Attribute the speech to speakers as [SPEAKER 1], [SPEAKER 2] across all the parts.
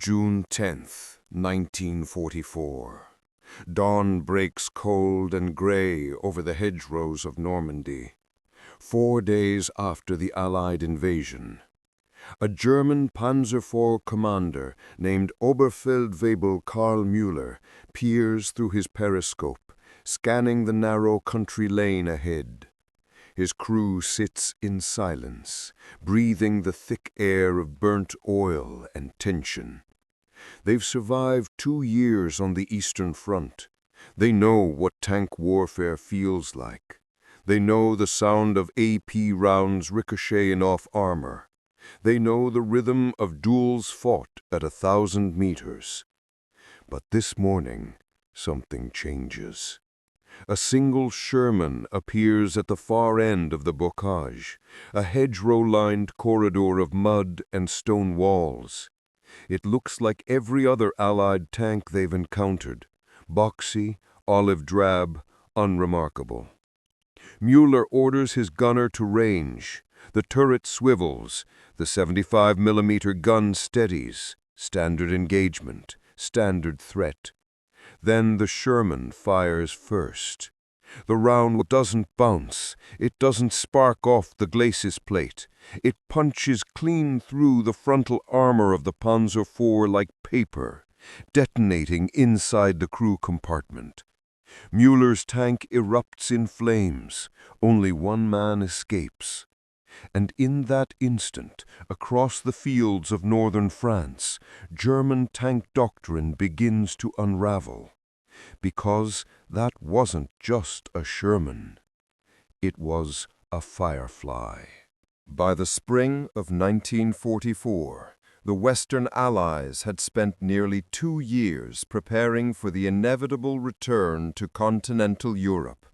[SPEAKER 1] June 10th, 1944. Dawn breaks cold and grey over the hedgerows of Normandy. 4 days after the Allied invasion, a German Panzer IV commander named Oberfeldwebel Karl Müller peers through his periscope, scanning the narrow country lane ahead. His crew sits in silence, breathing the thick air of burnt oil and tension. They've survived 2 years on the Eastern Front. They know what tank warfare feels like. They know the sound of AP rounds ricocheting off armor. They know the rhythm of duels fought at 1,000 meters. But this morning, something changes. A single Sherman appears at the far end of the bocage, a hedgerow-lined corridor of mud and stone walls. It looks like every other Allied tank they've encountered, boxy, olive drab, unremarkable. Müller orders his gunner to range. The turret swivels, the 75mm gun steadies, standard engagement, standard threat. Then the Sherman fires first. The round doesn't bounce, it doesn't spark off the glacis plate. It punches clean through the frontal armor of the Panzer IV like paper, detonating inside the crew compartment. Müller's tank erupts in flames. Only one man escapes. And in that instant, across the fields of northern France, German tank doctrine begins to unravel. Because that wasn't just a Sherman. It was a Firefly. By the spring of 1944, the Western Allies had spent nearly 2 years preparing for the inevitable return to continental Europe.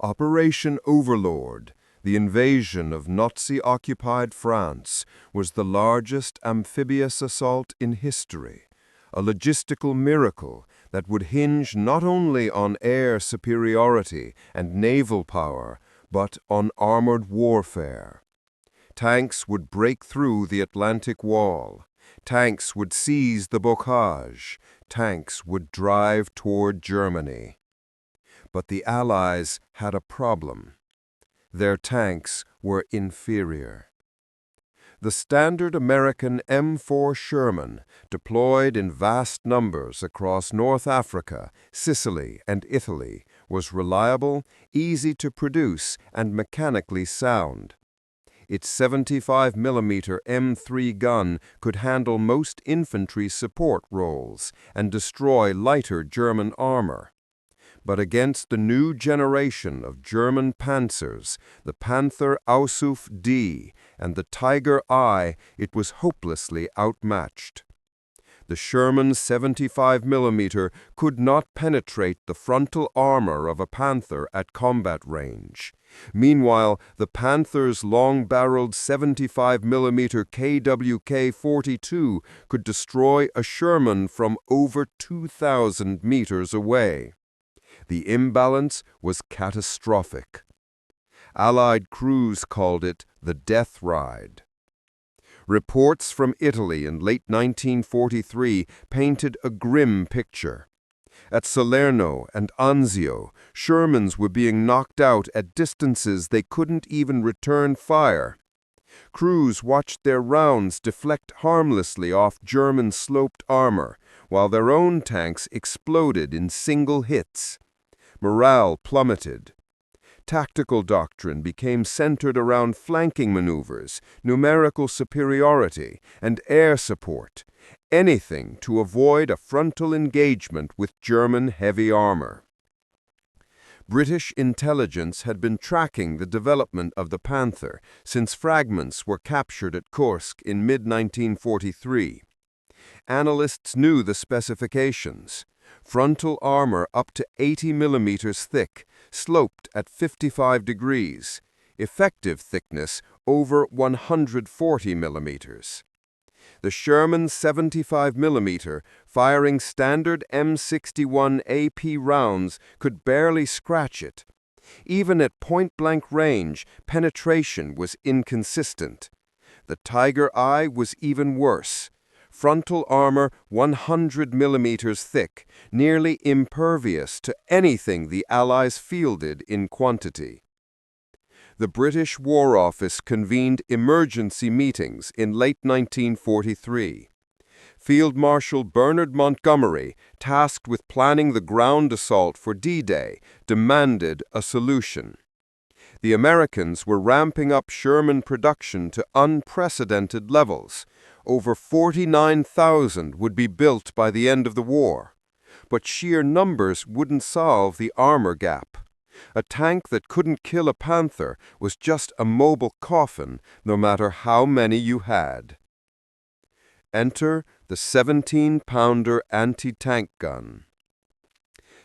[SPEAKER 1] Operation Overlord, the invasion of Nazi-occupied France, was the largest amphibious assault in history, a logistical miracle that would hinge not only on air superiority and naval power, but on armored warfare. Tanks would break through the Atlantic Wall. Tanks would seize the bocage. Tanks would drive toward Germany. But the Allies had a problem. Their tanks were inferior. The standard American M4 Sherman, deployed in vast numbers across North Africa, Sicily, and Italy, was reliable, easy to produce, and mechanically sound. Its 75mm M3 gun could handle most infantry support roles and destroy lighter German armor. But against the new generation of German panzers, the Panther Ausf D and the Tiger I, it was hopelessly outmatched. The Sherman 75mm could not penetrate the frontal armor of a Panther at combat range. Meanwhile, the Panther's long-barreled 75mm KWK-42 could destroy a Sherman from over 2,000 meters away. The imbalance was catastrophic. Allied crews called it the death ride. Reports from Italy in late 1943 painted a grim picture. At Salerno and Anzio, Shermans were being knocked out at distances they couldn't even return fire. Crews watched their rounds deflect harmlessly off German sloped armor, while their own tanks exploded in single hits. Morale plummeted. Tactical doctrine became centered around flanking maneuvers, numerical superiority, and air support, anything to avoid a frontal engagement with German heavy armor. British intelligence had been tracking the development of the Panther since fragments were captured at Kursk in mid-1943. Analysts knew the specifications. Frontal armor up to 80mm thick, sloped at 55 degrees, effective thickness over 140mm. The Sherman 75mm, firing standard M61 AP rounds, could barely scratch it. Even at point-blank range, penetration was inconsistent. The Tiger I was even worse. frontal armor 100 millimeters thick, nearly impervious to anything the Allies fielded in quantity. The British War Office convened emergency meetings in late 1943. Field Marshal Bernard Montgomery, tasked with planning the ground assault for D-Day, demanded a solution. The Americans were ramping up Sherman production to unprecedented levels. Over 49,000 would be built by the end of the war. But sheer numbers wouldn't solve the armor gap. A tank that couldn't kill a Panther was just a mobile coffin, no matter how many you had. Enter the 17-pounder anti-tank gun.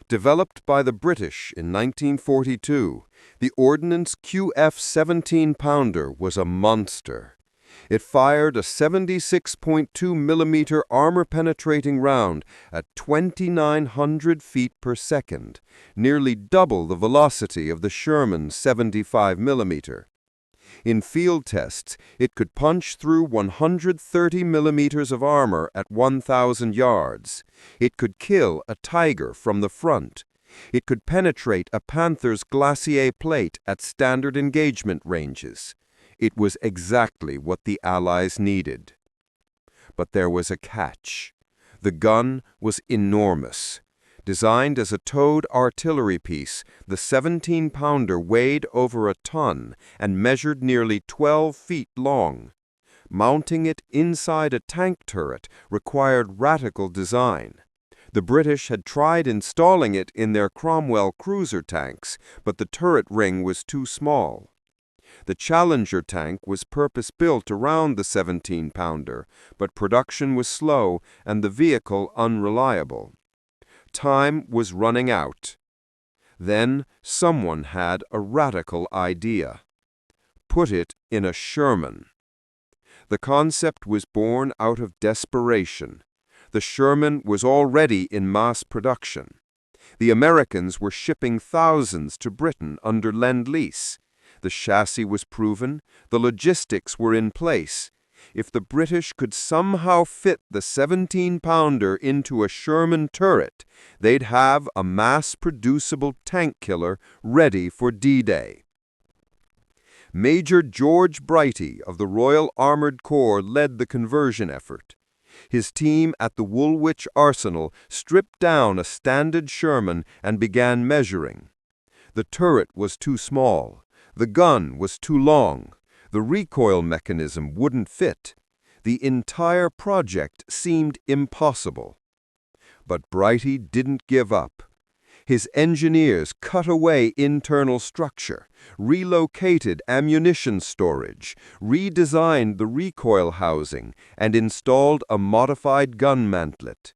[SPEAKER 1] Developed by the British in 1942, the Ordnance QF 17-pounder was a monster. It fired a 76.2 millimeter armor-penetrating round at 2,900 feet per second, nearly double the velocity of the Sherman 75 millimeter. In field tests, it could punch through 130 millimeters of armor at 1,000 yards. It could kill a Tiger from the front. It could penetrate a Panther's glacier plate at standard engagement ranges. It was exactly what the Allies needed. But there was a catch. The gun was enormous. Designed as a towed artillery piece, the 17-pounder weighed over a ton and measured nearly 12 feet long. Mounting it inside a tank turret required radical design. The British had tried installing it in their Cromwell cruiser tanks, but the turret ring was too small. The Challenger tank was purpose-built around the 17-pounder, but production was slow and the vehicle unreliable. Time was running out. Then someone had a radical idea. Put it in a Sherman. The concept was born out of desperation. The Sherman was already in mass production. The Americans were shipping thousands to Britain under Lend-Lease. The chassis was proven, the logistics were in place. If the British could somehow fit the 17-pounder into a Sherman turret, they'd have a mass-producible tank killer ready for D-Day. Major George Brighty of the Royal Armored Corps led the conversion effort. His team at the Woolwich Arsenal stripped down a standard Sherman and began measuring. The turret was too small. The gun was too long. The recoil mechanism wouldn't fit. The entire project seemed impossible. But Brighty didn't give up. His engineers cut away internal structure, relocated ammunition storage, redesigned the recoil housing, and installed a modified gun mantlet.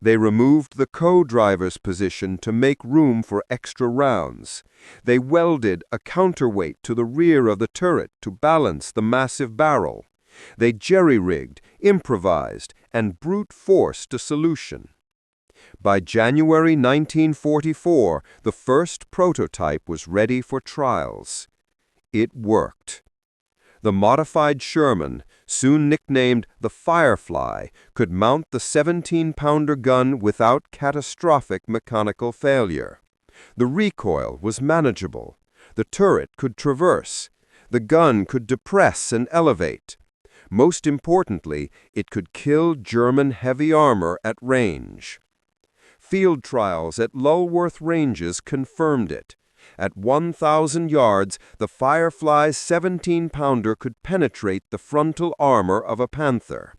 [SPEAKER 1] They removed the co-driver's position to make room for extra rounds. They welded a counterweight to the rear of the turret to balance the massive barrel. They jerry-rigged, improvised, and brute-forced a solution. By January 1944, the first prototype was ready for trials. It worked. The modified Sherman, soon nicknamed the Firefly, could mount the 17-pounder gun without catastrophic mechanical failure. The recoil was manageable. The turret could traverse. The gun could depress and elevate. Most importantly, it could kill German heavy armor at range. Field trials at Lulworth Ranges confirmed it. At 1,000 yards, the Firefly's 17-pounder could penetrate the frontal armor of a Panther.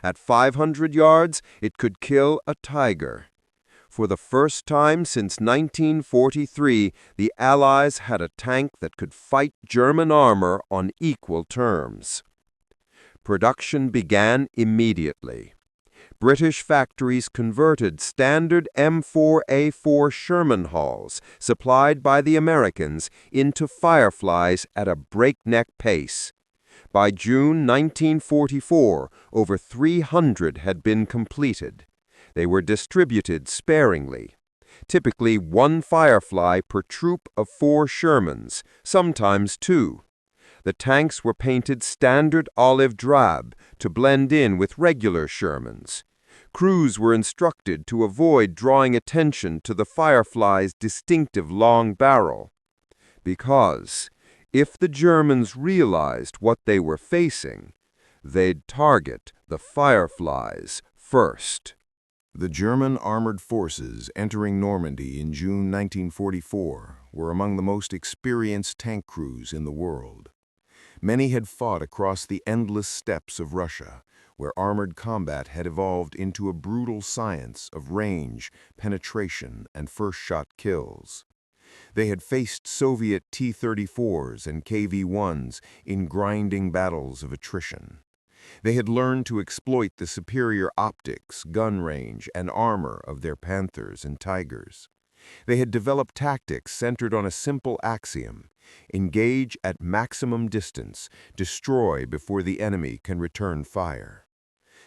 [SPEAKER 1] At 500 yards, it could kill a Tiger. For the first time since 1943, the Allies had a tank that could fight German armor on equal terms. Production began immediately. British factories converted standard M4A4 Sherman hulls, supplied by the Americans, into Fireflies at a breakneck pace. By June 1944, over 300 had been completed. They were distributed sparingly. Typically 1 Firefly per troop of 4 Shermans, sometimes 2.
[SPEAKER 2] The tanks were painted standard olive drab to blend in with regular Shermans. Crews were instructed to avoid drawing attention to the Firefly's distinctive long barrel, because if the Germans realized what they were facing, they'd target the Fireflies first.
[SPEAKER 1] The German armored forces entering Normandy in June 1944 were among the most experienced tank crews in the world. Many had fought across the endless steppes of Russia, where armored combat had evolved into a brutal science of range, penetration, and first-shot kills. They had faced Soviet T-34s and KV-1s in grinding battles of attrition. They had learned to exploit the superior optics, gun range, and armor of their Panthers and Tigers. They had developed tactics centered on a simple axiom: engage at maximum distance, destroy before the enemy can return fire.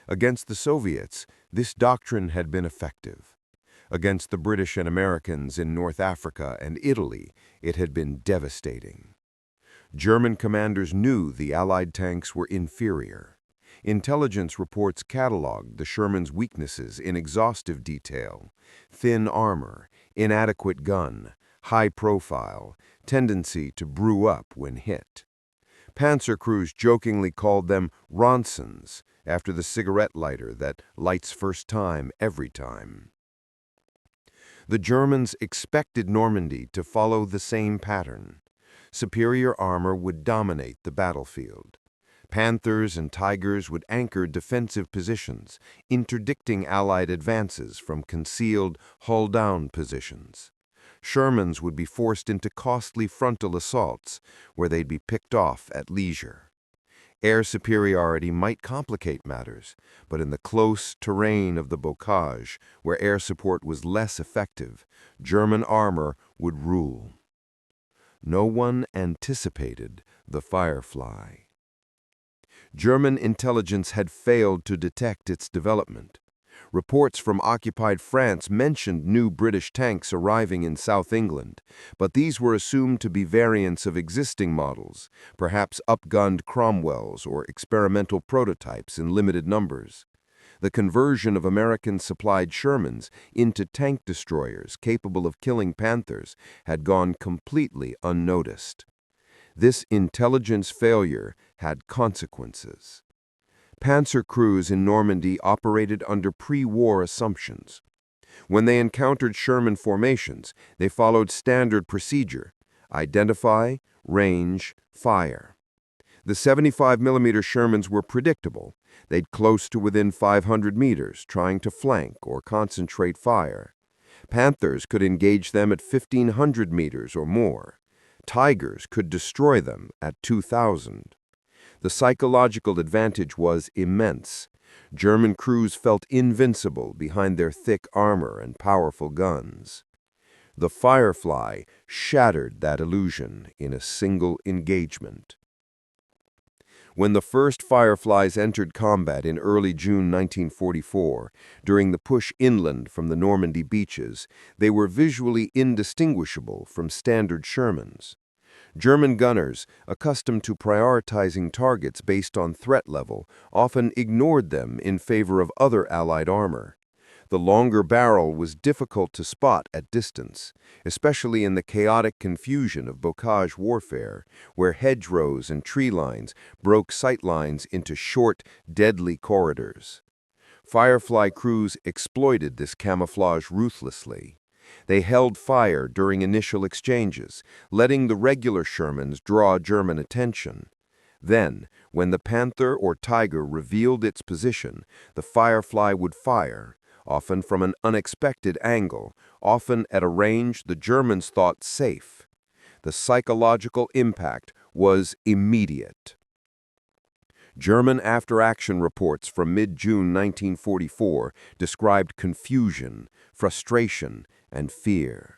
[SPEAKER 1] Against the Soviets, this doctrine had been effective. Against the British and Americans in North Africa and Italy, it had been devastating. German commanders knew the Allied tanks were inferior. Intelligence reports cataloged the Sherman's weaknesses in exhaustive detail: thin armor, inadequate gun, high profile, tendency to brew up when hit. Panzer crews jokingly called them Ronsons, after the cigarette lighter that lights first time every time. The Germans expected Normandy to follow the same pattern. Superior armor would dominate the battlefield. Panthers and Tigers would anchor defensive positions, interdicting Allied advances from concealed, hull-down positions. Shermans would be forced into costly frontal assaults, where they'd be picked off at leisure. Air superiority might complicate matters, but in the close terrain of the bocage, where air support was less effective, German armor would rule. No one anticipated the Firefly. German intelligence had failed to detect its development. Reports from occupied France mentioned new British tanks arriving in South England, but these were assumed to be variants of existing models, perhaps upgunned Cromwells or experimental prototypes in limited numbers. The conversion of American-supplied Shermans into tank destroyers capable of killing Panthers had gone completely unnoticed. This intelligence failure had consequences. Panzer crews in Normandy operated under pre-war assumptions. When they encountered Sherman formations, they followed standard procedure: identify, range, fire. The 75mm Shermans were predictable. They'd close to within 500 meters, trying to flank or concentrate fire. Panthers could engage them at 1,500 meters or more. Tigers could destroy them at 2,000. The psychological advantage was immense. German crews felt invincible behind their thick armor and powerful guns. The Firefly shattered that illusion in a single engagement. When the first Fireflies entered combat in early June 1944, during the push inland from the Normandy beaches, they were visually indistinguishable from standard Shermans. German gunners, accustomed to prioritizing targets based on threat level, often ignored them in favor of other Allied armor. The longer barrel was difficult to spot at distance, especially in the chaotic confusion of bocage warfare, where hedgerows and tree lines broke sight lines into short, deadly corridors. Firefly crews exploited this camouflage ruthlessly. They held fire during initial exchanges, letting the regular Shermans draw German attention. Then, when the Panther or Tiger revealed its position, the Firefly would fire, often from an unexpected angle, often at a range the Germans thought safe. The psychological impact was immediate. German after-action reports from mid-June 1944 described confusion, frustration, and fear.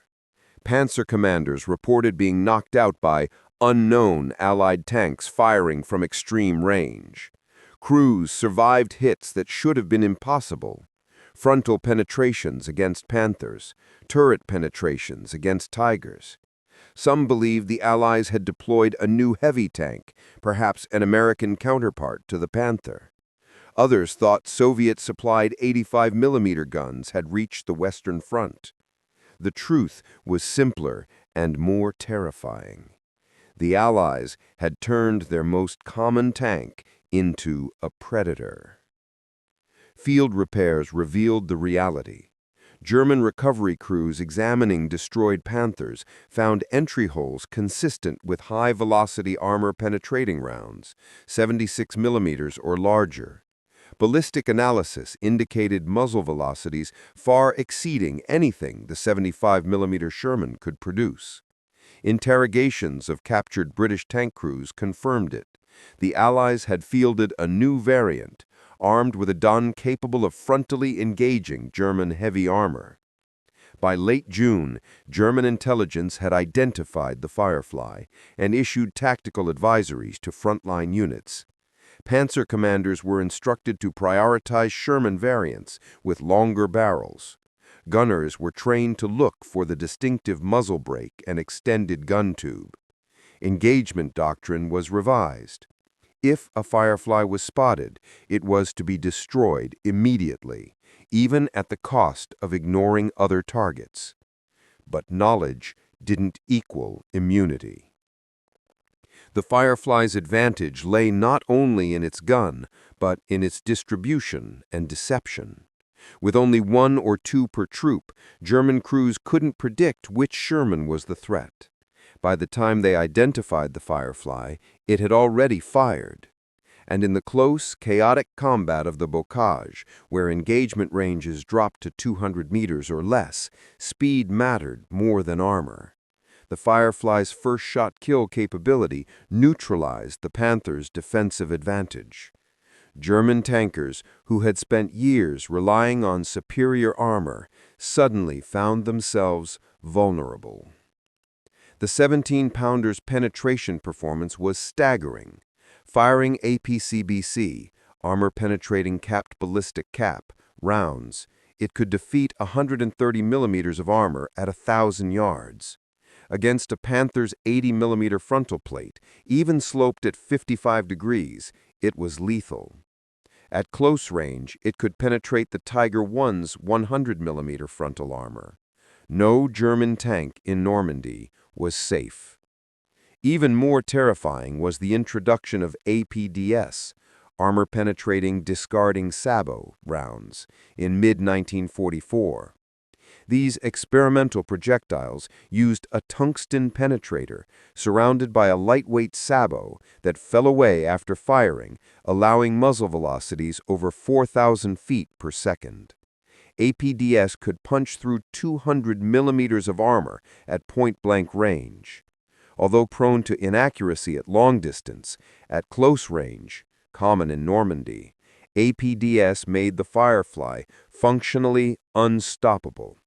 [SPEAKER 1] Panzer commanders reported being knocked out by unknown Allied tanks firing from extreme range. Crews survived hits that should have been impossible: frontal penetrations against Panthers, turret penetrations against Tigers.
[SPEAKER 2] Some believed the Allies had deployed a new heavy tank, perhaps an American counterpart to the Panther. Others thought Soviet-supplied 85mm guns had reached the Western Front. The truth was simpler and more terrifying. The Allies had turned their most common tank into a predator. Field repairs revealed the reality. German recovery crews examining destroyed Panthers found entry holes consistent with high-velocity armor-penetrating rounds, 76mm or larger. Ballistic analysis indicated muzzle velocities far exceeding anything the 75mm Sherman could produce. Interrogations of captured British tank crews confirmed it. The Allies had fielded a new variant, armed with a gun capable of frontally engaging German heavy armor. By late June, German intelligence had identified the Firefly and issued tactical advisories to frontline units. Panzer commanders were instructed to prioritize Sherman variants with longer barrels. Gunners were trained to look for the distinctive muzzle brake and extended gun tube. Engagement doctrine was revised. If a Firefly was spotted, it was to be destroyed immediately, even at the cost of ignoring other targets. But knowledge didn't equal immunity. The Firefly's advantage lay not only in its gun, but in its distribution and deception. With only 1 or 2 per troop, German crews couldn't predict which Sherman was the threat. By the time they identified the Firefly, it had already fired. And in the close, chaotic combat of the bocage, where engagement ranges dropped to 200 meters or less, speed mattered more than armor. The Firefly's first-shot kill capability neutralized the Panther's defensive advantage. German tankers, who had spent years relying on superior armor, suddenly found themselves vulnerable. The 17-pounder's penetration performance was staggering. Firing APCBC, armor-penetrating capped ballistic cap, rounds, it could defeat 130 millimeters of armor at 1,000 yards. Against a Panther's 80mm frontal plate, even sloped at 55 degrees, it was lethal. At close range, it could penetrate the Tiger I's 100mm frontal armor. No German tank in Normandy was safe. Even more terrifying was the introduction of APDS, armor-penetrating discarding sabot rounds, in mid-1944. These experimental projectiles used a tungsten penetrator surrounded by a lightweight sabot that fell away after firing, allowing muzzle velocities over 4,000 feet per second. APDS could punch through 200 millimeters of armor at point-blank range. Although prone to inaccuracy at long distance, at close range, common in Normandy, APDS made the Firefly functionally unstoppable.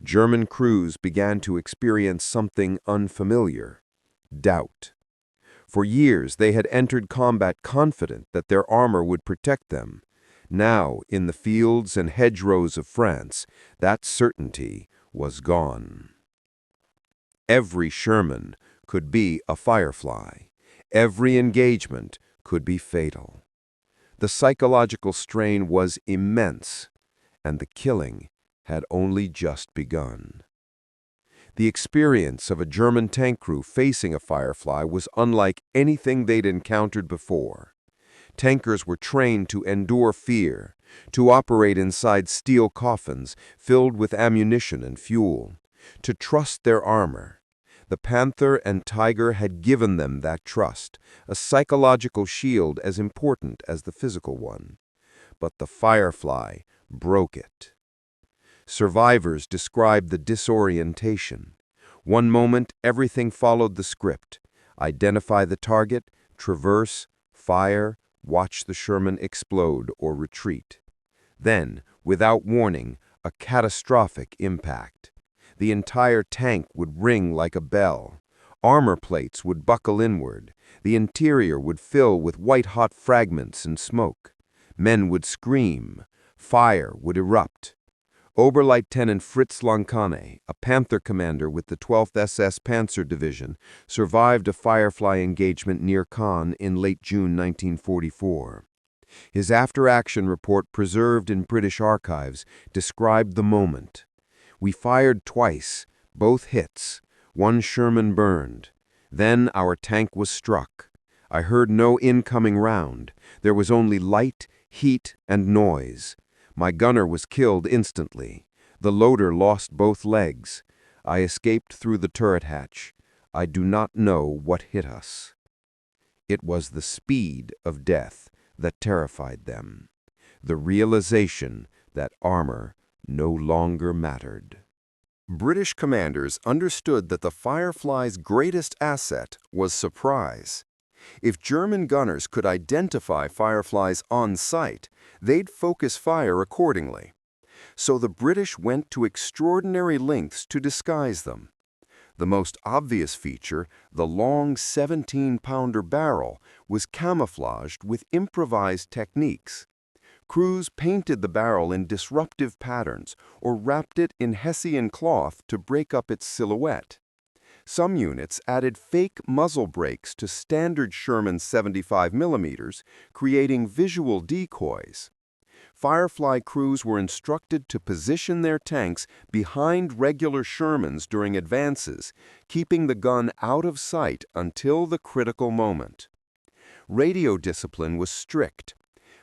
[SPEAKER 2] German crews began to experience something unfamiliar: doubt. For years they had entered combat confident that their armor would protect them. Now, in the fields and hedgerows of France, that certainty was gone. Every Sherman could be a Firefly. Every engagement could be fatal. The psychological strain was immense, and the killing had only just begun. The experience of a German tank crew facing a Firefly was unlike anything they'd encountered before. Tankers were trained to endure fear, to operate inside steel coffins filled with ammunition and fuel, to trust their armor. The Panther and Tiger had given them that trust, a psychological shield as important as the physical one. But the Firefly broke it. Survivors described the disorientation. One moment, everything followed the script: identify the target, traverse, fire, watch the Sherman explode or retreat. Then, without warning, a catastrophic impact. The entire tank would ring like a bell. Armor plates would buckle inward. The interior would fill with white-hot fragments and smoke. Men would scream. Fire would erupt. Oberleutnant Fritz Lankane, a Panther commander with the 12th SS Panzer Division, survived a Firefly engagement near Caen in late June 1944. His after-action report preserved in British archives described the moment. "We fired twice, both hits. One Sherman burned. Then our tank was struck. I heard no incoming round. There was only light, heat, and noise. My gunner was killed instantly. The loader lost both legs. I escaped through the turret hatch. I do not know what hit us." It was the speed of death that terrified them, the realization that armor no longer mattered.
[SPEAKER 1] British commanders understood that the Firefly's greatest asset was surprise. If German gunners could identify Fireflies on sight, they'd focus fire accordingly. So the British went to extraordinary lengths to disguise them. The most obvious feature, the long 17-pounder barrel, was camouflaged with improvised techniques. Crews painted the barrel in disruptive patterns or wrapped it in Hessian cloth to break up its silhouette. Some units added fake muzzle brakes to standard Sherman 75mm, creating visual decoys. Firefly crews were instructed to position their tanks behind regular Shermans during advances, keeping the gun out of sight until the critical moment. Radio discipline was strict.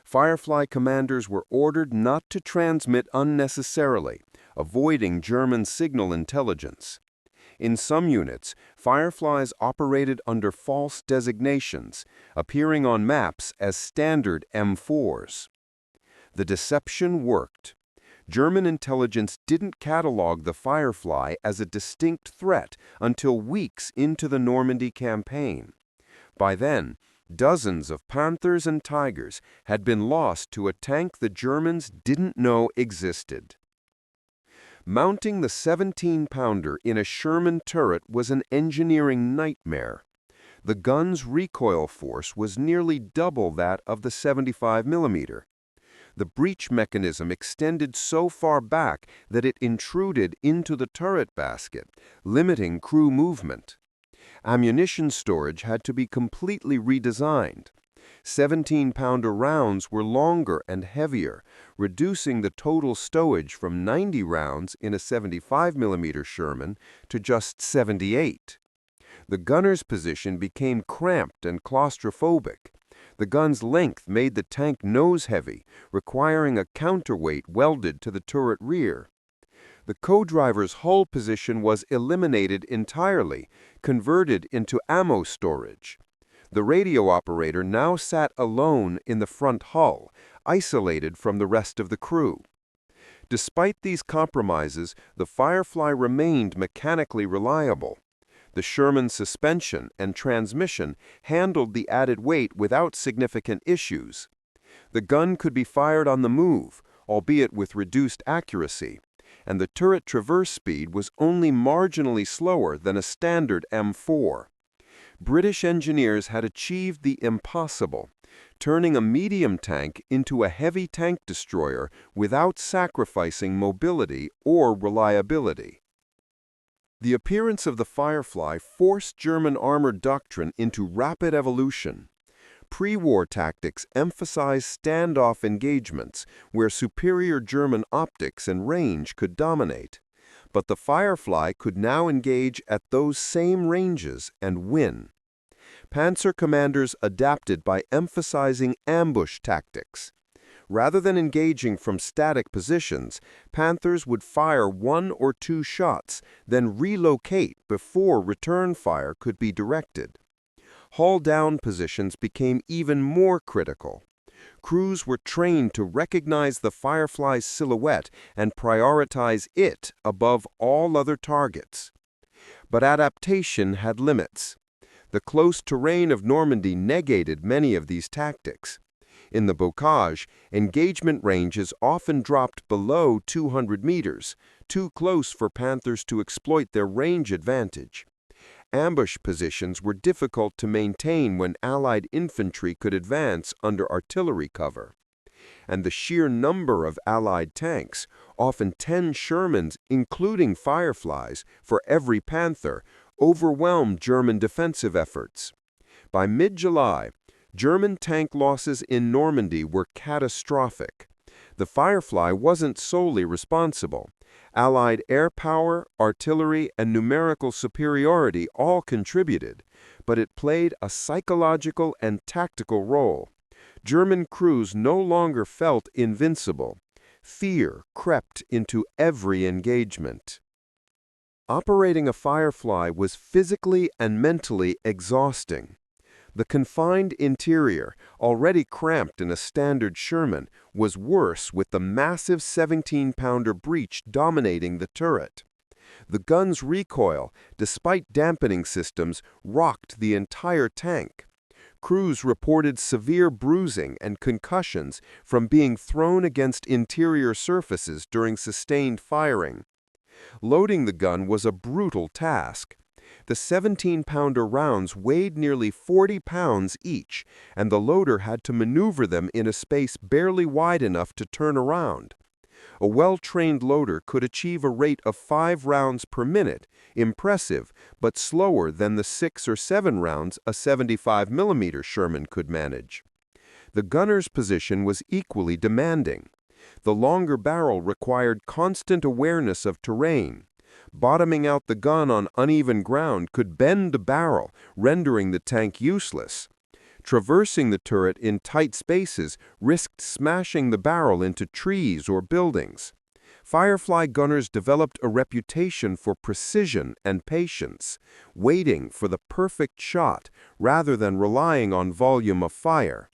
[SPEAKER 1] Firefly commanders were ordered not to transmit unnecessarily, avoiding German signal intelligence. In some units, Fireflies operated under false designations, appearing on maps as standard M4s. The deception worked. German intelligence didn't catalog the Firefly as a distinct threat until weeks into the Normandy campaign. By then, dozens of Panthers and Tigers had been lost to a tank the Germans didn't know existed. Mounting the 17-pounder in a Sherman turret was an engineering nightmare. The gun's recoil force was nearly double that of the 75mm. The breech mechanism extended so far back that it intruded into the turret basket, limiting crew movement. Ammunition storage had to be completely redesigned. 17-pounder rounds were longer and heavier, reducing the total stowage from 90 rounds in a 75mm Sherman to just 78. The gunner's position became cramped and claustrophobic. The gun's length made the tank nose-heavy, requiring a counterweight welded to the turret rear. The co-driver's hull position was eliminated entirely, converted into ammo storage. The radio operator now sat alone in the front hull, isolated from the rest of the crew. Despite these compromises, the Firefly remained mechanically reliable. The Sherman suspension and transmission handled the added weight without significant issues. The gun could be fired on the move, albeit with reduced accuracy, and the turret traverse speed was only marginally slower than a standard M4. British engineers had achieved the impossible, turning a medium tank into a heavy tank destroyer without sacrificing mobility or reliability. The appearance of the Firefly forced German armor doctrine into rapid evolution. Pre-war tactics emphasized standoff engagements where superior German optics and range could dominate. But the Firefly could now engage at those same ranges and win. Panzer commanders adapted by emphasizing ambush tactics. Rather than engaging from static positions, Panthers would fire 1 or 2 shots, then relocate before return fire could be directed. Hull-down positions became even more critical. Crews were trained to recognize the Firefly's silhouette and prioritize it above all other targets. But adaptation had limits. The close terrain of Normandy negated many of these tactics. In the bocage, engagement ranges often dropped below 200 meters, too close for Panthers to exploit their range advantage. Ambush positions were difficult to maintain when Allied infantry could advance under artillery cover.
[SPEAKER 2] And the sheer number of Allied tanks, often 10 Shermans, including Fireflies, for every Panther, overwhelmed German defensive efforts. By mid-July, German tank losses in Normandy were catastrophic. The Firefly wasn't solely responsible. Allied air power, artillery, and numerical superiority all contributed, but it played a psychological and tactical role. German crews no longer felt invincible. Fear crept into every engagement. Operating a Firefly was physically and mentally exhausting. The confined interior, already cramped in a standard Sherman, was worse with the massive 17-pounder breech dominating the turret. The gun's recoil, despite dampening systems, rocked the entire tank. Crews reported severe bruising and concussions from being thrown against interior surfaces during sustained firing. Loading the gun was a brutal task. The 17-pounder rounds weighed nearly 40 pounds each, and the loader had to maneuver them in a space barely wide enough to turn around. A well-trained loader could achieve a rate of 5 rounds per minute, impressive, but slower than the 6 or 7 rounds a 75mm Sherman could manage. The gunner's position was equally demanding. The longer barrel required constant awareness of terrain. Bottoming out the gun on uneven ground could bend the barrel, rendering the tank useless. Traversing the turret in tight spaces risked smashing the barrel into trees or buildings. Firefly gunners developed a reputation for precision and patience, waiting for the perfect shot rather than relying on volume of fire.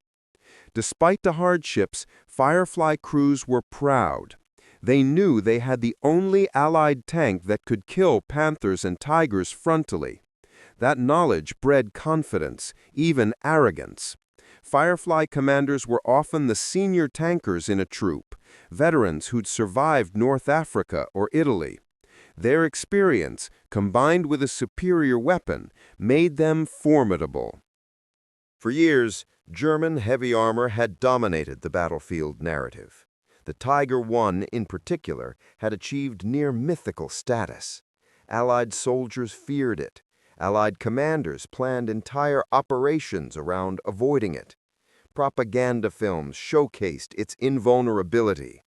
[SPEAKER 2] Despite the hardships, Firefly crews were proud. They knew they had the only Allied tank that could kill Panthers and Tigers frontally. That knowledge bred confidence, even arrogance. Firefly commanders were often the senior tankers in a troop, veterans who'd survived North Africa or Italy. Their experience, combined with a superior weapon, made them formidable. For years, German heavy armor had dominated the battlefield narrative. The Tiger I, in particular, had achieved near mythical status. Allied soldiers feared it. Allied commanders planned entire operations around avoiding it. Propaganda films showcased its invulnerability.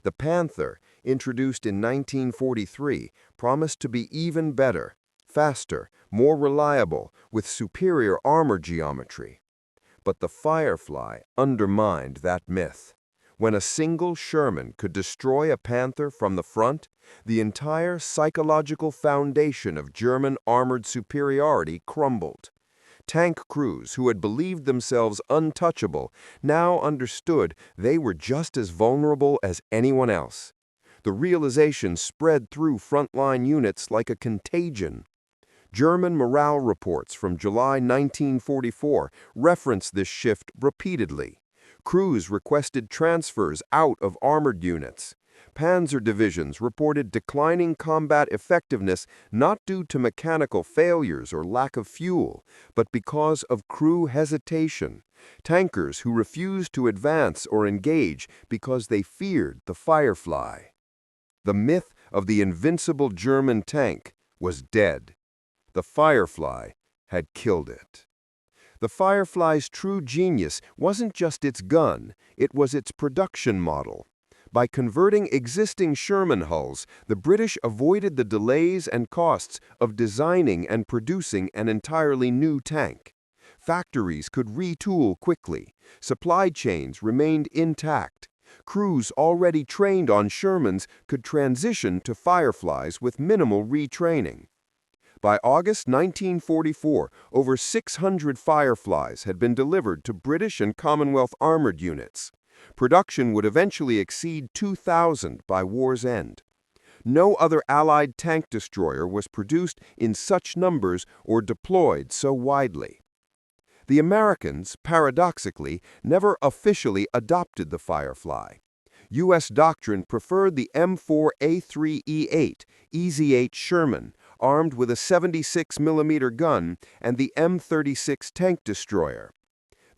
[SPEAKER 2] The Panther, introduced in 1943, promised to be even better, faster, more reliable, with superior armor geometry. But the Firefly undermined that myth. When a single Sherman could destroy a Panther from the front, the entire psychological foundation of German armored superiority crumbled. Tank crews who had believed themselves untouchable now understood they were just as vulnerable as anyone else. The realization spread through frontline units like a contagion. German morale reports from July 1944 reference this shift repeatedly. Crews requested transfers out of armored units. Panzer divisions reported declining combat effectiveness not due to mechanical failures or lack of fuel, but because of crew hesitation. Tankers who refused to advance or engage because they feared the Firefly. The myth of the invincible German tank was dead. The Firefly had killed it. The Firefly's true genius wasn't just its gun, it was its production model. By converting existing Sherman hulls, the British avoided the delays and costs of designing and producing an entirely new tank. Factories could retool quickly. Supply chains remained intact. Crews already trained on Shermans could transition to Fireflies with minimal retraining. By August 1944, over 600 Fireflies had been delivered to British and Commonwealth armored units. Production would eventually exceed 2,000 by war's end. No other Allied tank destroyer was produced in such numbers or deployed so widely. The Americans, paradoxically, never officially adopted the Firefly. U.S. doctrine preferred the M4A3E8 EZ-8 Sherman, armed with a 76mm gun, and the M36 tank destroyer.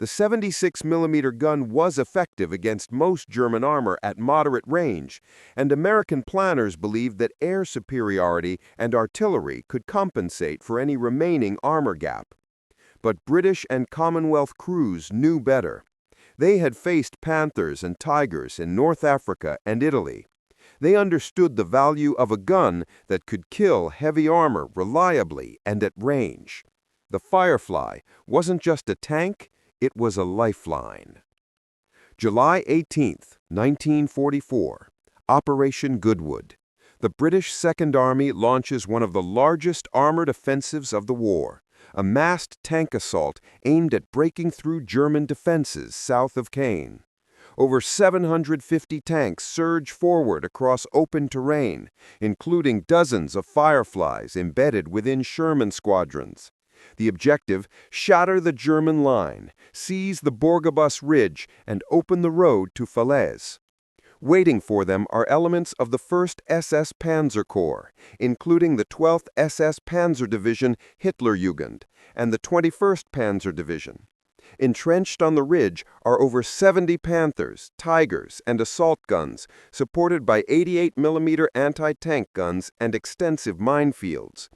[SPEAKER 2] The 76mm gun was effective against most German armor at moderate range, and American planners believed that air superiority and artillery could compensate for any remaining armor gap. But British and Commonwealth crews knew better. They had faced Panthers and Tigers in North Africa and Italy. They understood the value of a gun that could kill heavy armor reliably and at range. The Firefly wasn't just a tank, it was a lifeline. July 18, 1944, Operation Goodwood. The British Second Army launches one of the largest armored offensives of the war, a massed tank assault aimed at breaking through German defenses south of Caen. Over 750 tanks surge forward across open terrain, including dozens of Fireflies embedded within Sherman squadrons. The objective: shatter the German line, seize the Borgabus Ridge, and open the road to Falaise. Waiting for them are elements of the 1st SS Panzer Corps, including the 12th SS Panzer Division Hitlerjugend and the 21st Panzer Division. Entrenched on the ridge are over 70 Panthers, Tigers, and assault guns, supported by 88mm anti-tank guns and extensive minefields.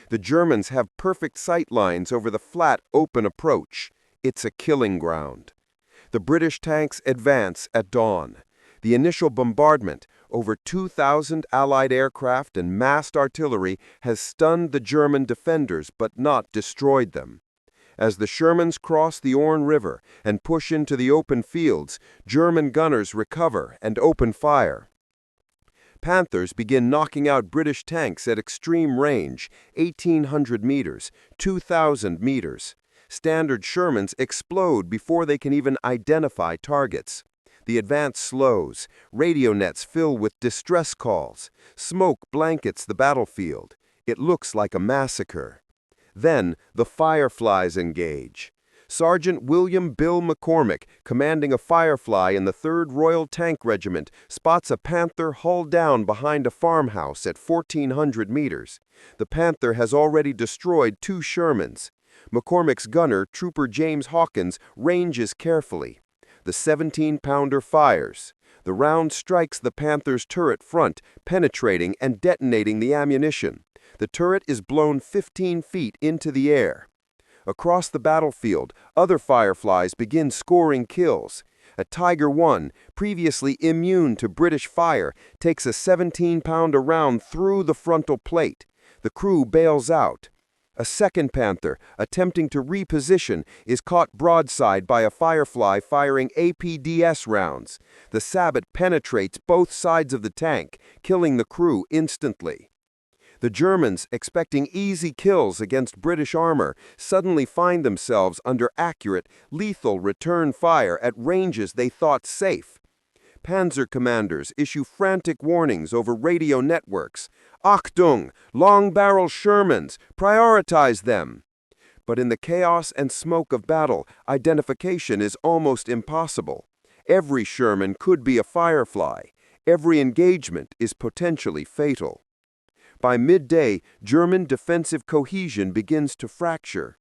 [SPEAKER 2] The Germans have perfect sight lines over the flat, open approach. It's a killing ground. The British tanks advance at dawn. The initial bombardment, over 2,000 Allied aircraft and massed artillery, has stunned the German defenders but not destroyed them. As the Shermans cross the Orne River and push into the open fields, German gunners recover and open fire. Panthers begin knocking out British tanks at extreme range, 1,800 meters, 2,000 meters. Standard Shermans explode before they can even identify targets. The advance slows, radio nets fill with distress calls. Smoke blankets the battlefield. It looks like a massacre. Then the Fireflies engage. Sergeant William Bill McCormick, commanding a Firefly in the 3rd Royal Tank Regiment, spots a Panther hull down behind a farmhouse at 1,400 meters. The Panther has already destroyed 2 Shermans. McCormick's gunner, Trooper James Hawkins, ranges carefully. The 17-pounder fires. The round strikes the Panther's turret front, penetrating and detonating the ammunition. The turret is blown 15 feet into the air. Across the battlefield, other Fireflies begin scoring kills. A Tiger I, previously immune to British fire, takes a 17-pounder round through the frontal plate. The crew bails out. A second Panther, attempting to reposition, is caught broadside by a Firefly firing APDS rounds. The sabot penetrates both sides of the tank, killing the crew instantly. The Germans, expecting easy kills against British armor, suddenly find themselves under accurate, lethal return fire at ranges they thought safe. Panzer commanders issue frantic warnings over radio networks. Achtung! Long-barrel Shermans! Prioritize them! But in the chaos and smoke of battle, identification is almost impossible. Every Sherman could be a Firefly. Every engagement is potentially fatal. By midday, German defensive cohesion begins to fracture.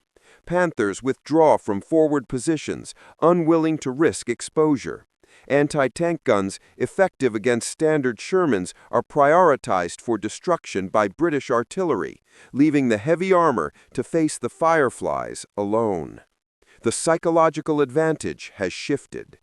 [SPEAKER 2] Panthers withdraw from forward positions, unwilling to risk exposure. Anti-tank guns, effective against standard Shermans, are prioritized for destruction by British artillery, leaving the heavy armor to face the Fireflies alone. The psychological advantage has shifted.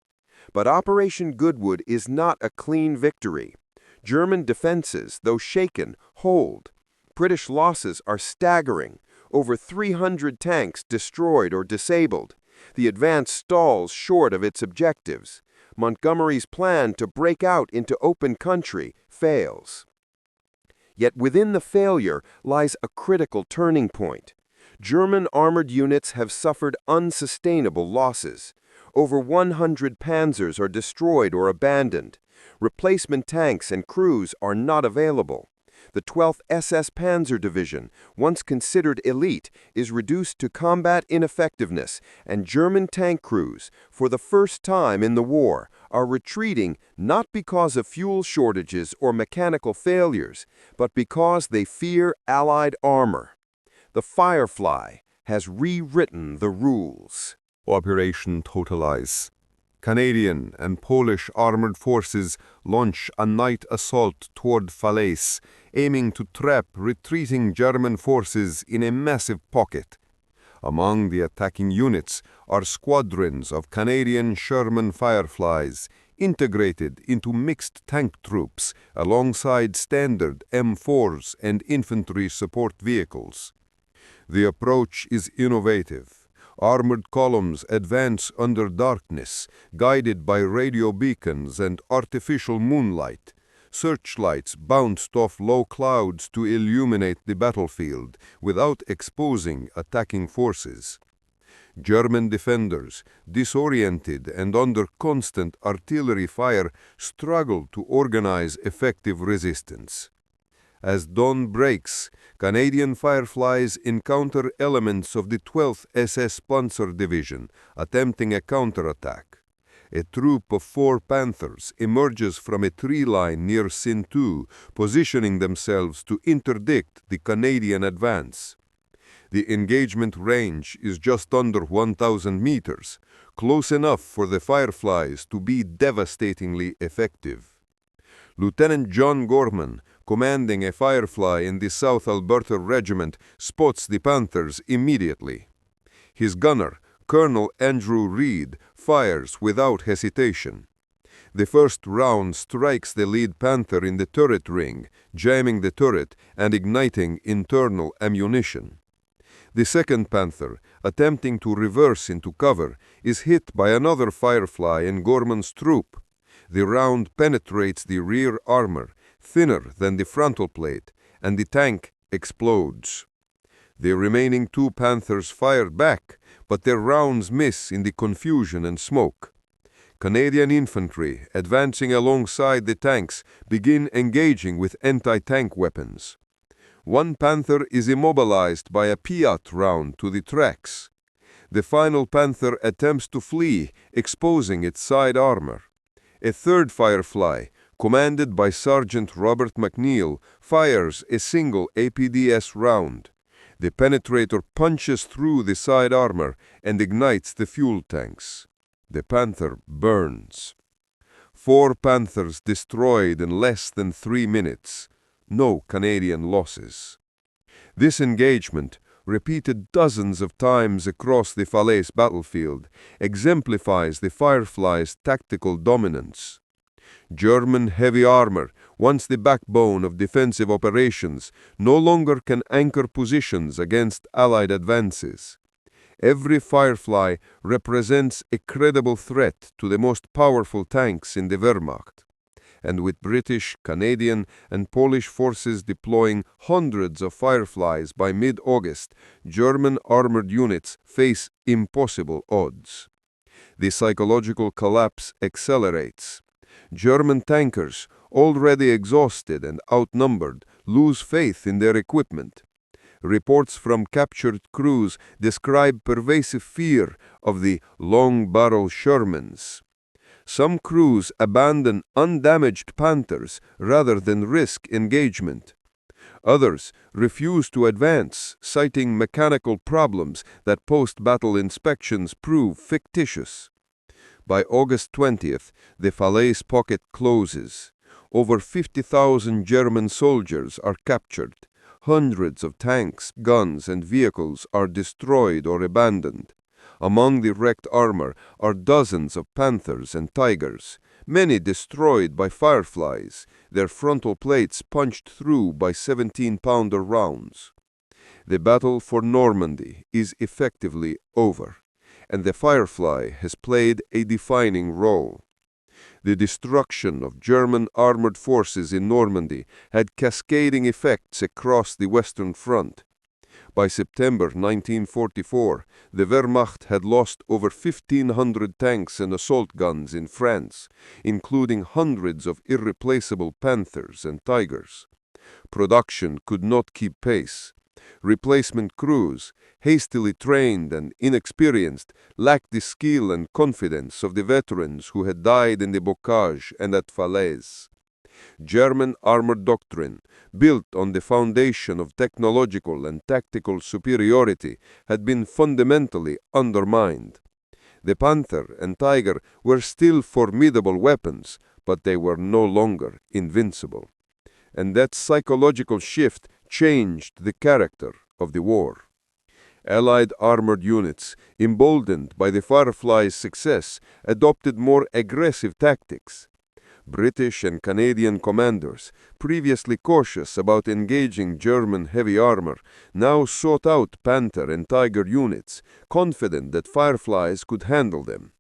[SPEAKER 2] But Operation Goodwood is not a clean victory. German defenses, though shaken, hold. British losses are staggering. Over 300 tanks destroyed or disabled. The advance stalls short of its objectives. Montgomery's plan to break out into open country fails. Yet within the failure lies a critical turning point. German armored units have suffered unsustainable losses. Over 100 panzers are destroyed or abandoned. Replacement tanks and crews are not available. The 12th SS Panzer Division, once considered elite, is reduced to combat ineffectiveness, and German tank crews, for the first time in the war, are retreating not because of fuel shortages or mechanical failures, but because they fear Allied armor. The Firefly has rewritten the rules.
[SPEAKER 3] Operation Totalize. Canadian and Polish armored forces launch a night assault toward Falaise, aiming to trap retreating German forces in a massive pocket. Among the attacking units are squadrons of Canadian Sherman Fireflies, integrated into mixed tank troops alongside standard M4s and infantry support vehicles. The approach is innovative. Armored columns advance under darkness, guided by radio beacons and artificial moonlight. Searchlights bounced off low clouds to illuminate the battlefield without exposing attacking forces. German defenders, disoriented and under constant artillery fire, struggled to organize effective resistance. As dawn breaks, Canadian Fireflies encounter elements of the 12th SS Panzer Division attempting a counterattack. A troop of 4 Panthers emerges from a tree line near Sintu, positioning themselves to interdict the Canadian advance. The engagement range is just under 1,000 meters, close enough for the Fireflies to be devastatingly effective. Lieutenant John Gorman, commanding a Firefly in the South Alberta Regiment, spots the Panthers immediately. His gunner, Colonel Andrew Reed, fires without hesitation. The first round strikes the lead Panther in the turret ring, jamming the turret and igniting internal ammunition. The second Panther, attempting to reverse into cover, is hit by another Firefly in Gorman's troop. The round penetrates the rear armor, thinner than the frontal plate, and the tank explodes. The remaining 2 Panthers fire back, but their rounds miss in the confusion and smoke. Canadian infantry, advancing alongside the tanks, begin engaging with anti-tank weapons. 1 Panther is immobilized by a Piat round to the tracks. The final Panther attempts to flee, exposing its side armor. A third Firefly, commanded by Sergeant Robert McNeil, fires a single APDS round. The penetrator punches through the side armor and ignites the fuel tanks. The Panther burns. 4 Panthers destroyed in less than 3 minutes. No Canadian losses. This engagement, repeated dozens of times across the Falaise battlefield, exemplifies the Firefly's tactical dominance. German heavy armor, once the backbone of defensive operations, no longer can anchor positions against Allied advances. Every Firefly represents a credible threat to the most powerful tanks in the Wehrmacht. And with British, Canadian, and Polish forces deploying hundreds of Fireflies by mid-August, German armored units face impossible odds. The psychological collapse accelerates. German tankers, already exhausted and outnumbered, lose faith in their equipment. Reports from captured crews describe pervasive fear of the long-barrel Shermans. Some crews abandon undamaged Panthers rather than risk engagement. Others refuse to advance, citing mechanical problems that post-battle inspections prove fictitious. By August 20th, the Falaise pocket closes. Over 50,000 German soldiers are captured. Hundreds of tanks, guns, and vehicles are destroyed or abandoned. Among the wrecked armor are dozens of Panthers and Tigers, many destroyed by Fireflies, their frontal plates punched through by 17-pounder rounds. The battle for Normandy is effectively over, and the Firefly has played a defining role. The destruction of German armored forces in Normandy had cascading effects across the Western Front. By September 1944, the Wehrmacht had lost over 1,500 tanks and assault guns in France, including hundreds of irreplaceable Panthers and Tigers. Production could not keep pace. Replacement crews, hastily trained and inexperienced, lacked the skill and confidence of the veterans who had died in the Bocage and at Falaise. German armored doctrine, built on the foundation of technological and tactical superiority, had been fundamentally undermined.
[SPEAKER 2] The Panther and Tiger were still formidable weapons, but they were no longer invincible. And that psychological shift changed the character of the war. Allied armored units, emboldened by the Firefly's success, adopted more aggressive tactics. British and Canadian commanders, previously cautious about engaging German heavy armor, now sought out Panther and Tiger units, confident that Fireflies could handle them.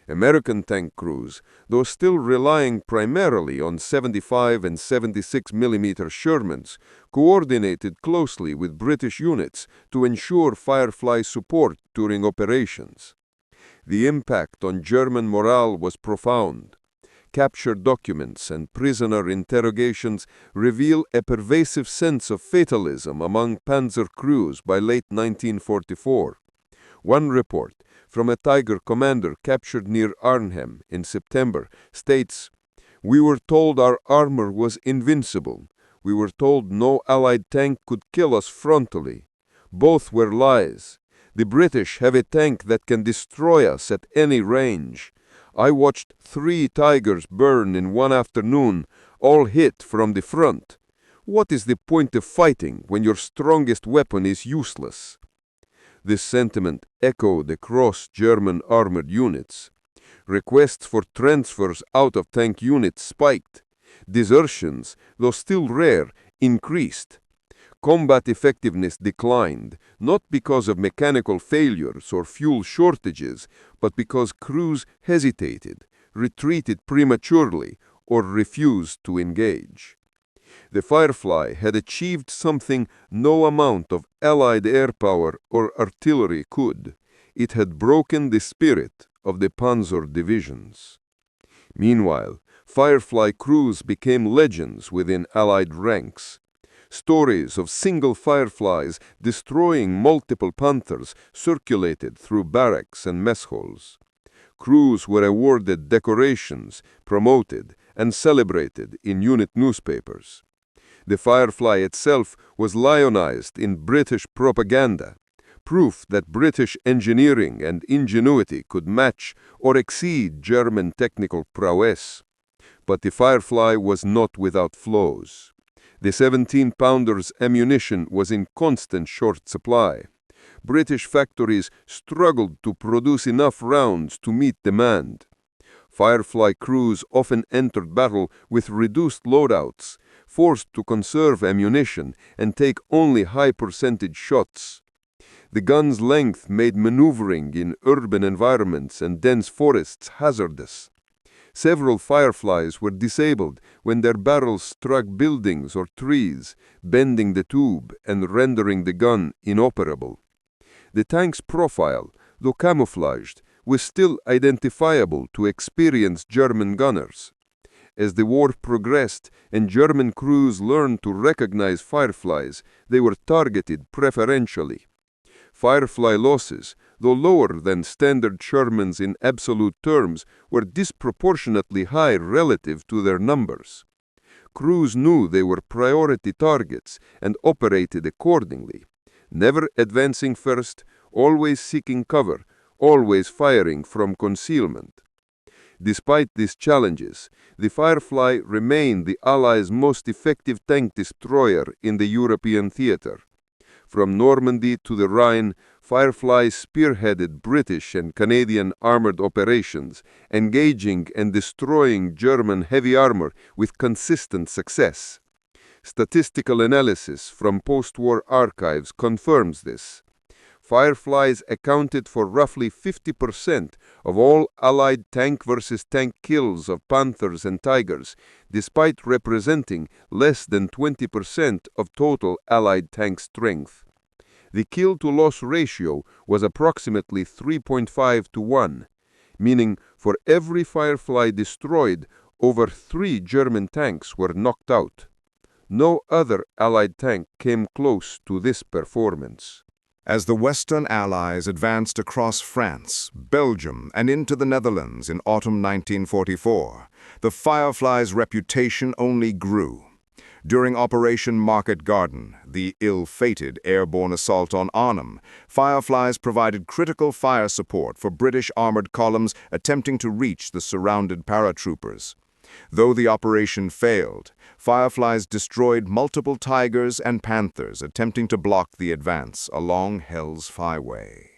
[SPEAKER 2] American tank crews, though still relying primarily on 75 and 76 mm Shermans, coordinated closely with British units to ensure Firefly support during operations. The impact on German morale was profound. Captured documents and prisoner interrogations reveal a pervasive sense of fatalism among Panzer crews by late 1944. One report from a Tiger commander captured near Arnhem in September states, "We were told our armor was invincible. We were told no Allied tank could kill us frontally. Both were lies. The British have a tank that can destroy us at any range. I watched 3 Tigers burn in one afternoon, all hit from the front. What is the point of fighting when your strongest weapon is useless?" This sentiment echoed across German armored units. Requests for transfers out of tank units spiked. Desertions, though still rare, increased. Combat effectiveness declined, not because of mechanical failures or fuel shortages, but because crews hesitated, retreated prematurely, or refused to engage. The Firefly had achieved something no amount of Allied air power or artillery could. It had broken the spirit of the Panzer divisions. Meanwhile, Firefly crews became legends within Allied ranks. Stories of single Fireflies destroying multiple Panthers circulated through barracks and mess halls. Crews were awarded decorations, promoted, and celebrated in unit newspapers. The Firefly itself was lionized in British propaganda, proof that British engineering and ingenuity could match or exceed German technical prowess. But the Firefly was not without flaws. The 17-pounder's ammunition was in constant short supply. British factories struggled to produce enough rounds to meet demand. Firefly crews often entered battle with reduced loadouts, forced to conserve ammunition and take only high-percentage shots. The gun's length made maneuvering in urban environments and dense forests hazardous. Several Fireflies were disabled when their barrels struck buildings or trees, bending the tube and rendering the gun inoperable. The tank's profile, though camouflaged, was still identifiable to experienced German gunners. As the war progressed and German crews learned to recognize Fireflies, they were targeted preferentially. Firefly losses, though lower than standard Shermans in absolute terms, were disproportionately high relative to their numbers. Crews knew they were priority targets and operated accordingly, never advancing first, always seeking cover, always firing from concealment. Despite these challenges, the Firefly remained the Allies' most effective tank destroyer in the European theater. From Normandy to the Rhine, Firefly spearheaded British and Canadian armored operations, engaging and destroying German heavy armor with consistent success. Statistical analysis from post-war archives confirms this. Fireflies accounted for roughly 50% of all Allied tank versus tank kills of Panthers and Tigers, despite representing less than 20% of total Allied tank strength. The kill-to-loss ratio was approximately 3.5 to 1, meaning for every Firefly destroyed, over 3 German tanks were knocked out. No other Allied tank came close to this performance.
[SPEAKER 1] As the Western Allies advanced across France, Belgium, and into the Netherlands in autumn 1944, the Firefly's reputation only grew.
[SPEAKER 4] During Operation Market Garden, the ill-fated airborne assault on Arnhem, Fireflies provided critical fire support for British armored columns attempting to reach the surrounded paratroopers. Though the operation failed, Fireflies destroyed multiple Tigers and Panthers attempting to block the advance along Hell's Highway.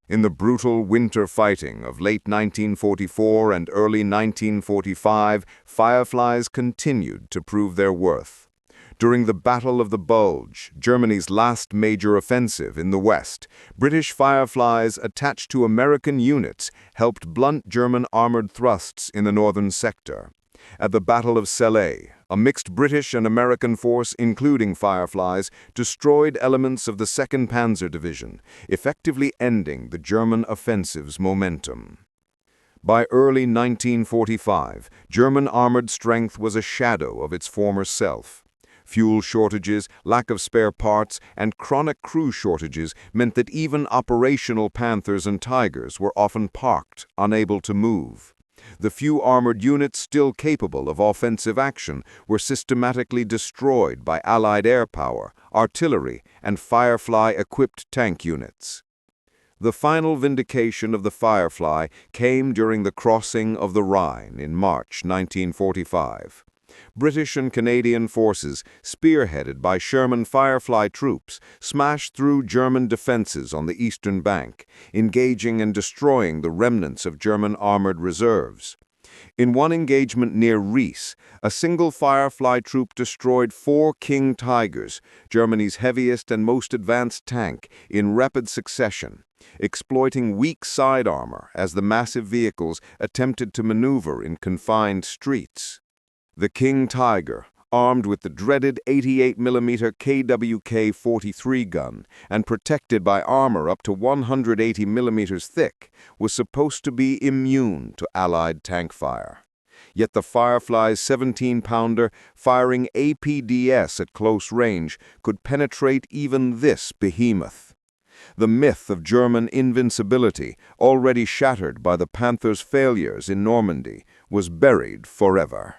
[SPEAKER 4] In the brutal winter fighting of late 1944 and early 1945, Fireflies continued to prove their worth. During the Battle of the Bulge, Germany's last major offensive in the West, British Fireflies attached to American units helped blunt German armored thrusts in the northern sector. At the Battle of Calais, a mixed British and American force, including Fireflies, destroyed elements of the 2nd Panzer Division, effectively ending the German offensive's momentum. By early 1945, German armored strength was a shadow of its former self. Fuel shortages, lack of spare parts, and chronic crew shortages meant that even operational Panthers and Tigers were often parked, unable to move. The few armored units still capable of offensive action were systematically destroyed by Allied air power, artillery, and Firefly-equipped tank units. The final vindication of the Firefly came during the crossing of the Rhine in March 1945. British and Canadian forces, spearheaded by Sherman Firefly troops, smashed through German defenses on the eastern bank, engaging and destroying the remnants of German armored reserves. In one engagement near Ries, a single Firefly troop destroyed 4 King Tigers, Germany's heaviest and most advanced tank, in rapid succession, exploiting weak side armor as the massive vehicles attempted to maneuver in confined streets. The King Tiger, armed with the dreaded 88mm KWK-43 gun and protected by armor up to 180mm thick, was supposed to be immune to Allied tank fire. Yet the Firefly's 17-pounder, firing APDS at close range, could penetrate even this behemoth. The myth of German invincibility, already shattered by the Panthers' failures in Normandy, was buried forever.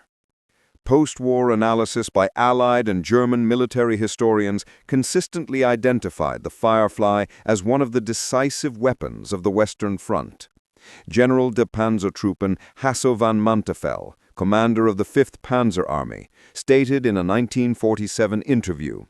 [SPEAKER 4] Post-war analysis by Allied and German military historians consistently identified the Firefly as one of the decisive weapons of the Western Front. General de Panzertruppen Hasso von Manteuffel, commander of the 5th Panzer Army, stated in a 1947 interview,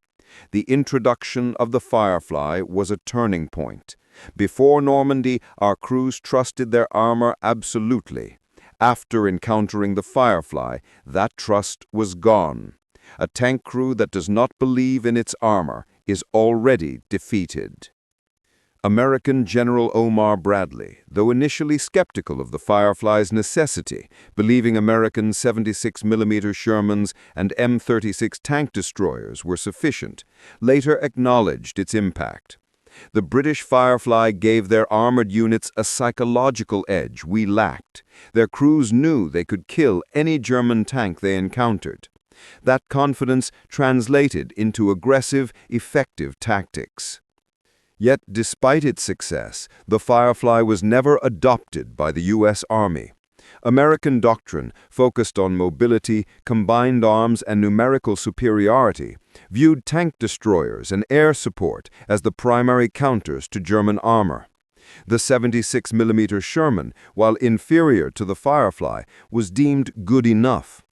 [SPEAKER 4] "The introduction of the Firefly was a turning point. Before Normandy, our crews trusted their armor absolutely. After encountering the Firefly, that trust was gone. A tank crew that does not believe in its armor is already defeated." American General Omar Bradley, though initially skeptical of the Firefly's necessity, believing American 76mm Shermans and M36 tank destroyers were sufficient, later acknowledged its impact. "The British Firefly gave their armored units a psychological edge we lacked. Their crews knew they could kill any German tank they encountered. That confidence translated into aggressive, effective tactics." Yet, despite its success, the Firefly was never adopted by the U.S. Army. American doctrine, focused on mobility, combined arms, and numerical superiority, viewed tank destroyers and air support as the primary counters to German armor. The 76mm Sherman, while inferior to the Firefly, was deemed good enough.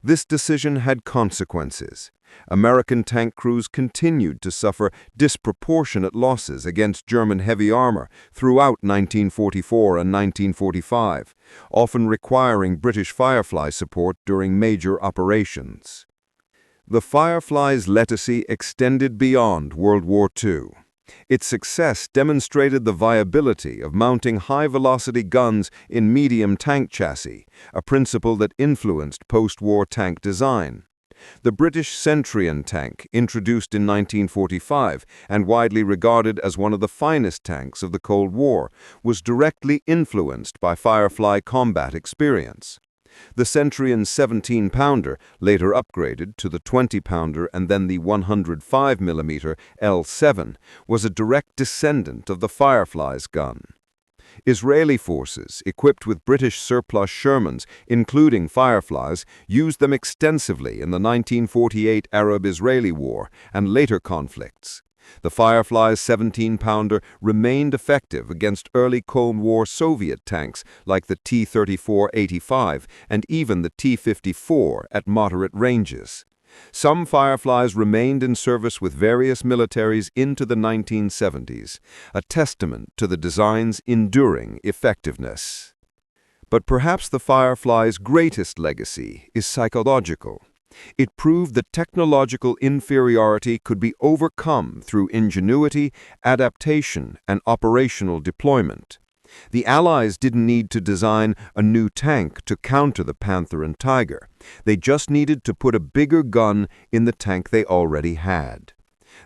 [SPEAKER 4] This decision had consequences. American tank crews continued to suffer disproportionate losses against German heavy armor throughout 1944 and 1945, often requiring British Firefly support during major operations. The Firefly's legacy extended beyond World War II. Its success demonstrated the viability of mounting high-velocity guns in medium tank chassis, a principle that influenced post-war tank design. The British Centurion tank, introduced in 1945 and widely regarded as one of the finest tanks of the Cold War, was directly influenced by Firefly combat experience. The Centurion's 17-pounder, later upgraded to the 20-pounder and then the 105mm L7, was a direct descendant of the Firefly's gun.
[SPEAKER 2] Israeli forces, equipped with British surplus Shermans, including Fireflies, used them extensively in the 1948 Arab-Israeli War and later conflicts. The Firefly's 17-pounder remained effective against early Cold War Soviet tanks like the T-34-85 and even the T-54 at moderate ranges. Some Fireflies remained in service with various militaries into the 1970s, a testament to the design's enduring effectiveness. But perhaps the Firefly's greatest legacy is psychological. It proved that technological inferiority could be overcome through ingenuity, adaptation, and operational deployment. The Allies didn't need to design a new tank to counter the Panther and Tiger. They just needed to put a bigger gun in the tank they already had.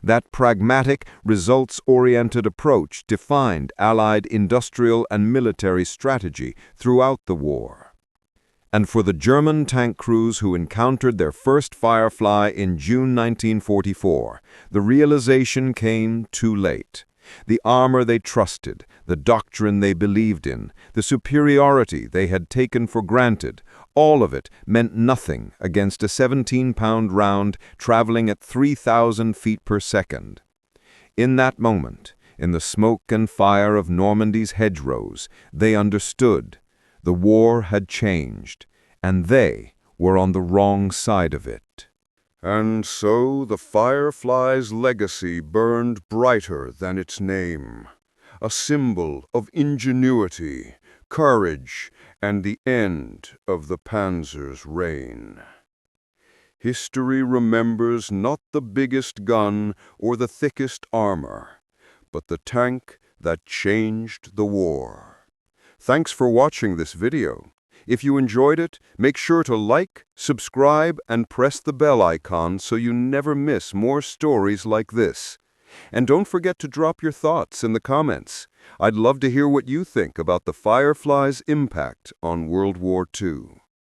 [SPEAKER 2] That pragmatic, results-oriented approach defined Allied industrial and military strategy throughout the war. And for the German tank crews who encountered their first Firefly in June 1944, the realization came too late. The armor they trusted, the doctrine they believed in, the superiority they had taken for granted, all of it meant nothing against a 17-pound round traveling at 3,000 feet per second. In that moment, in the smoke and fire of Normandy's hedgerows, they understood. The war had changed, and they were on the wrong side of it.
[SPEAKER 1] And so the Firefly's legacy burned brighter than its name, a symbol of ingenuity, courage, and the end of the Panzer's reign. History remembers not the biggest gun or the thickest armor, but the tank that changed the war. Thanks for watching this video. If you enjoyed it, make sure to like, subscribe, and press the bell icon so you never miss more stories like this. And don't forget to drop your thoughts in the comments. I'd love to hear what you think about the Firefly's impact on World War II.